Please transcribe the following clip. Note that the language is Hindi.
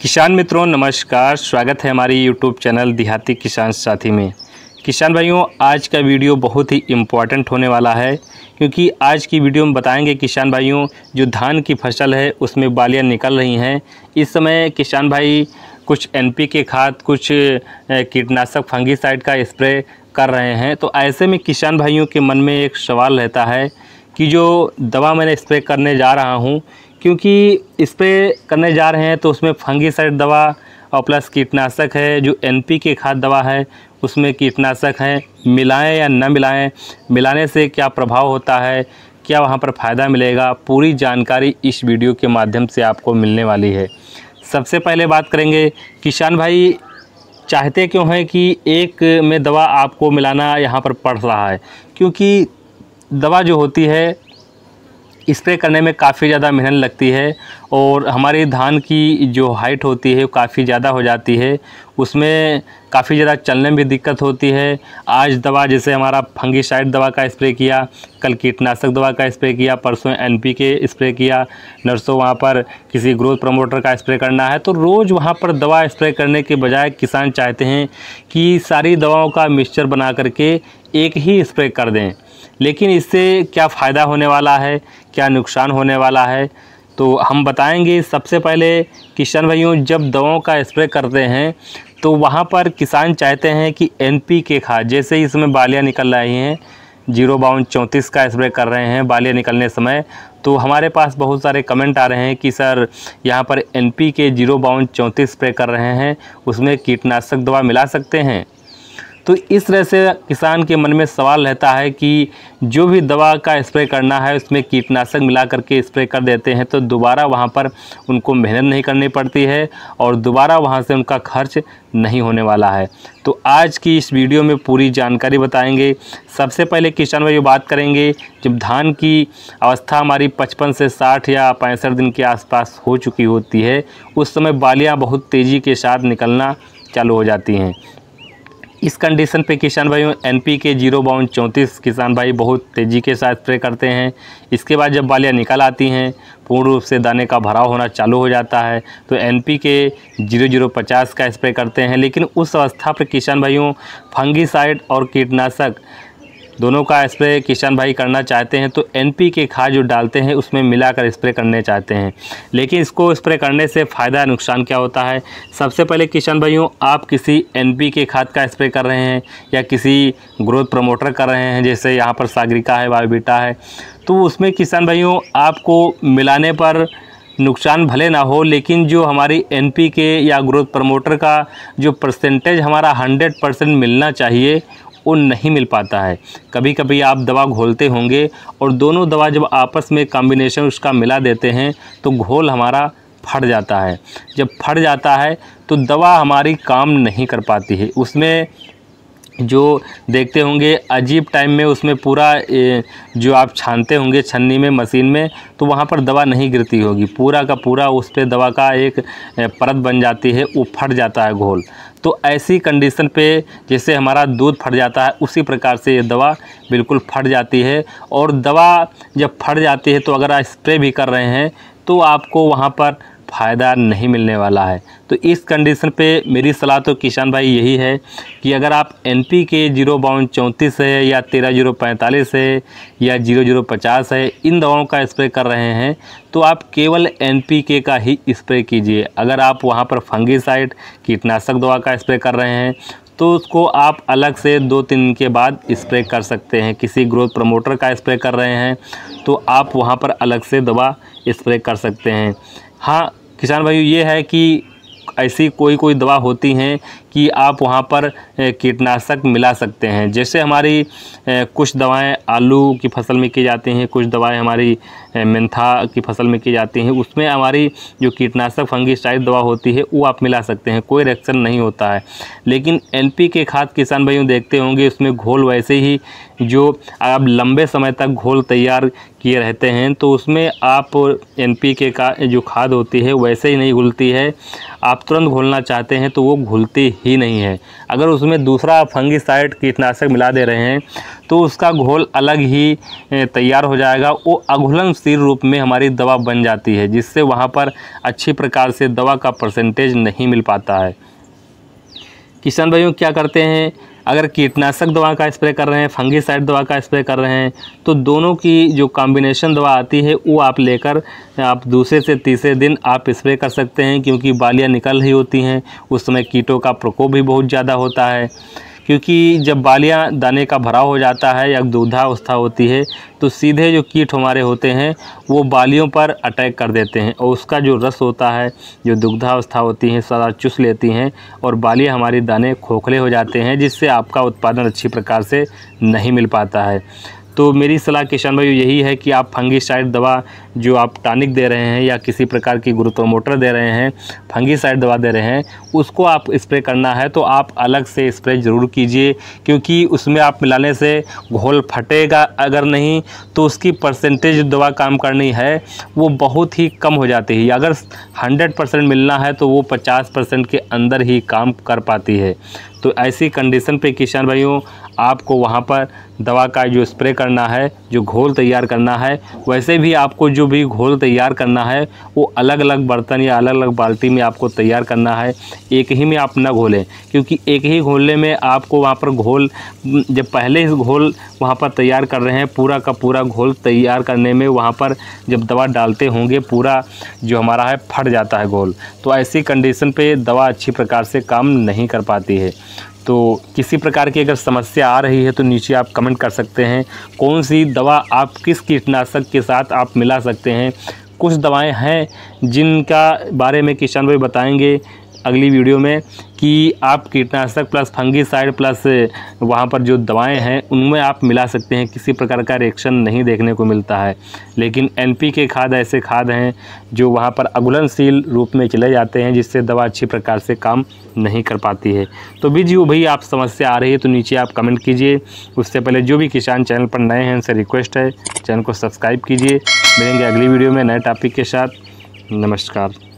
किसान मित्रों नमस्कार, स्वागत है हमारी यूट्यूब चैनल देहाती किसान साथी में। किसान भाइयों, आज का वीडियो बहुत ही इम्पोर्टेंट होने वाला है, क्योंकि आज की वीडियो में बताएंगे किसान भाइयों जो धान की फसल है उसमें बालियां निकल रही हैं। इस समय किसान भाई कुछ NPK खाद, कुछ कीटनाशक फंगीसाइड का स्प्रे कर रहे हैं। तो ऐसे में किसान भाइयों के मन में एक सवाल रहता है कि जो दवा मैंने स्प्रे करने जा रहा हूँ, क्योंकि स्प्रे करने जा रहे हैं तो उसमें फंगीसाइड दवा और प्लस कीटनाशक है, जो NPK खाद दवा है उसमें कीटनाशक है, मिलाएं या न मिलाएं, मिलाने से क्या प्रभाव होता है, क्या वहां पर फ़ायदा मिलेगा, पूरी जानकारी इस वीडियो के माध्यम से आपको मिलने वाली है। सबसे पहले बात करेंगे, किसान भाई चाहते क्यों हैं कि एक में दवा आपको मिलाना यहाँ पर पड़ रहा है, क्योंकि दवा जो होती है स्प्रे करने में काफ़ी ज़्यादा मेहनत लगती है और हमारी धान की जो हाइट होती है वो काफ़ी ज़्यादा हो जाती है, उसमें काफ़ी ज़्यादा चलने में भी दिक्कत होती है। आज दवा जैसे हमारा फंगीसाइड दवा का स्प्रे किया, कल कीटनाशक दवा का स्प्रे किया, परसों NPK स्प्रे किया, नरसों वहाँ पर किसी ग्रोथ प्रमोटर का स्प्रे करना है, तो रोज़ वहाँ पर दवा स्प्रे करने के बजाय किसान चाहते हैं कि सारी दवाओं का मिक्सचर बना करके एक ही स्प्रे कर दें। लेकिन इससे क्या फ़ायदा होने वाला है, क्या नुकसान होने वाला है, तो हम बताएंगे। सबसे पहले किसान भाइयों, जब दवाओं का स्प्रे करते हैं तो वहाँ पर किसान चाहते हैं कि NPK खाद, जैसे ही इसमें बालियाँ निकल रही हैं, 05234 का स्प्रे कर रहे हैं बालियाँ निकलने समय, तो हमारे पास बहुत सारे कमेंट आ रहे हैं कि सर यहाँ पर NPK 05234 स्प्रे कर रहे हैं, उसमें कीटनाशक दवा मिला सकते हैं। तो इस तरह से किसान के मन में सवाल रहता है कि जो भी दवा का स्प्रे करना है उसमें कीटनाशक मिला करके स्प्रे कर देते हैं, तो दोबारा वहाँ पर उनको मेहनत नहीं करनी पड़ती है और दोबारा वहाँ से उनका खर्च नहीं होने वाला है। तो आज की इस वीडियो में पूरी जानकारी बताएंगे। सबसे पहले किसान भाई बात करेंगे, जब धान की अवस्था हमारी 55 से 60 या 65 दिन के आसपास हो चुकी होती है, उस समय बालियाँ बहुत तेज़ी के साथ निकलना चालू हो जाती हैं। इस कंडीशन पे किसान भाइयों NPK 05234 किसान भाई बहुत तेज़ी के साथ स्प्रे करते हैं। इसके बाद जब बालियाँ निकल आती हैं, पूर्ण रूप से दाने का भराव होना चालू हो जाता है, तो NPK 0050 का स्प्रे करते हैं। लेकिन उस अवस्था पर किसान भाइयों फंगीसाइड और कीटनाशक दोनों का स्प्रे किसान भाई करना चाहते हैं, तो NPK खाद जो डालते हैं उसमें मिलाकर स्प्रे करने चाहते हैं। लेकिन इसको स्प्रे करने से फ़ायदा नुकसान क्या होता है। सबसे पहले किसान भाइयों, आप किसी NPK खाद का स्प्रे कर रहे हैं या किसी ग्रोथ प्रमोटर कर रहे हैं, जैसे यहाँ पर सागरिका है, बायोवीटा है, तो उसमें किसान भाइयों आपको मिलाने पर नुकसान भले ना हो, लेकिन जो हमारी NPK या ग्रोथ प्रमोटर का जो परसेंटेज हमारा 100% मिलना चाहिए वो नहीं मिल पाता है। कभी कभी आप दवा घोलते होंगे और दोनों दवा जब आपस में कॉम्बिनेशन उसका मिला देते हैं तो घोल हमारा फट जाता है। जब फट जाता है तो दवा हमारी काम नहीं कर पाती है। उसमें जो देखते होंगे अजीब टाइम में उसमें पूरा जो आप छानते होंगे छन्नी में, मशीन में, तो वहाँ पर दवा नहीं गिरती होगी, पूरा का पूरा उस पर दवा का एक परत बन जाती है, वो फट जाता है घोल। तो ऐसी कंडीशन पे जैसे हमारा दूध फट जाता है, उसी प्रकार से ये दवा बिल्कुल फट जाती है। और दवा जब फट जाती है तो अगर आप स्प्रे भी कर रहे हैं तो आपको वहाँ पर फ़ायदा नहीं मिलने वाला है। तो इस कंडीशन पे मेरी सलाह तो किसान भाई यही है कि अगर आप NPK 05234 है या 13045 है या 0050 है, इन दवाओं का स्प्रे कर रहे हैं तो आप केवल NPK का ही स्प्रे कीजिए। अगर आप वहाँ पर फंगीसाइड कीटनाशक दवा का स्प्रे कर रहे हैं तो उसको आप अलग से 2-3 दिन के बाद स्प्रे कर सकते हैं। किसी ग्रोथ प्रमोटर का स्प्रे कर रहे हैं तो आप वहाँ पर अलग से दवा स्प्रे कर सकते हैं। हाँ किसान भाइयों, ये है कि ऐसी कोई दवा होती हैं कि आप वहाँ पर कीटनाशक मिला सकते हैं। जैसे हमारी कुछ दवाएं आलू की फसल में की जाती हैं, कुछ दवाएं हमारी मेंथा की फसल में की जाती हैं, उसमें हमारी जो कीटनाशक फंगीसाइड दवा होती है वो आप मिला सकते हैं, कोई रिएक्शन नहीं होता है। लेकिन NPK खाद किसान भाइयों देखते होंगे उसमें घोल वैसे ही जो आप लंबे समय तक घोल तैयार किए रहते हैं, तो उसमें आप NPK का जो खाद होती है वैसे ही नहीं घुलती है। आप तुरंत घोलना चाहते हैं तो वो घुलती ही नहीं है। अगर उसमें दूसरा फंगिसाइड कीटनाशक मिला दे रहे हैं तो उसका घोल अलग ही तैयार हो जाएगा, वो अघुलनशील रूप में हमारी दवा बन जाती है, जिससे वहाँ पर अच्छी प्रकार से दवा का परसेंटेज नहीं मिल पाता है। किसान भाइयों क्या करते हैं, अगर कीटनाशक दवा का स्प्रे कर रहे हैं, फंगिसाइड दवा का स्प्रे कर रहे हैं, तो दोनों की जो कॉम्बिनेशन दवा आती है वो आप लेकर आप दूसरे से तीसरे दिन आप स्प्रे कर सकते हैं, क्योंकि बालियाँ निकल रही होती हैं, उस समय कीटों का प्रकोप भी बहुत ज़्यादा होता है। क्योंकि जब बालियाँ दाने का भराव हो जाता है या दुग्धावस्था होती है तो सीधे जो कीट हमारे होते हैं वो बालियों पर अटैक कर देते हैं और उसका जो रस होता है, जो दुग्धावस्था होती है, सारा चूस लेती हैं और बालियाँ हमारी दाने खोखले हो जाते हैं, जिससे आपका उत्पादन अच्छी प्रकार से नहीं मिल पाता है। तो मेरी सलाह किसान भाइयों यही है कि आप फंगिसाइड दवा जो आप टॉनिक दे रहे हैं या किसी प्रकार की ग्रोथोमोटर दे रहे हैं, फंगिसाइड दवा दे रहे हैं, उसको आप स्प्रे करना है तो आप अलग से स्प्रे ज़रूर कीजिए, क्योंकि उसमें आप मिलाने से घोल फटेगा, अगर नहीं तो उसकी परसेंटेज दवा काम करनी है वो बहुत ही कम हो जाती है। अगर 100% मिलना है तो वो 50% के अंदर ही काम कर पाती है। तो ऐसी कंडीशन पे किसान भाइयों आपको वहाँ पर दवा का जो स्प्रे करना है, जो घोल तैयार करना है, वैसे भी आपको जो भी घोल तैयार करना है वो अलग अलग बर्तन या अलग अलग बाल्टी में आपको तैयार करना है, एक ही में आप ना घोलें, क्योंकि एक ही घोलने में आपको वहाँ पर घोल, जब पहले इस घोल वहाँ पर तैयार कर रहे हैं, पूरा का पूरा घोल तैयार करने में वहाँ पर जब दवा डालते होंगे पूरा जो हमारा है फट जाता है घोल, तो ऐसी कंडीशन पे दवा अच्छी प्रकार से काम नहीं कर पाती है। तो किसी प्रकार की अगर समस्या आ रही है तो नीचे आप कमेंट कर सकते हैं कौन सी दवा आप किस कीटनाशक के साथ आप मिला सकते हैं। कुछ दवाएं हैं जिनका बारे में किसान भाई बताएंगे अगली वीडियो में कि आप कीटनाशक प्लस फंगिसाइड प्लस वहाँ पर जो दवाएं हैं उनमें आप मिला सकते हैं, किसी प्रकार का रिएक्शन नहीं देखने को मिलता है। लेकिन NPK खाद ऐसे खाद हैं जो वहाँ पर अघुलनशील रूप में चले जाते हैं, जिससे दवा अच्छी प्रकार से काम नहीं कर पाती है। तो वीडियो भाई आप समस्या आ रही है तो नीचे आप कमेंट कीजिए। उससे पहले जो भी किसान चैनल पर नए हैं उनसे रिक्वेस्ट है चैनल को सब्सक्राइब कीजिए। मिलेंगे अगली वीडियो में नए टॉपिक के साथ। नमस्कार।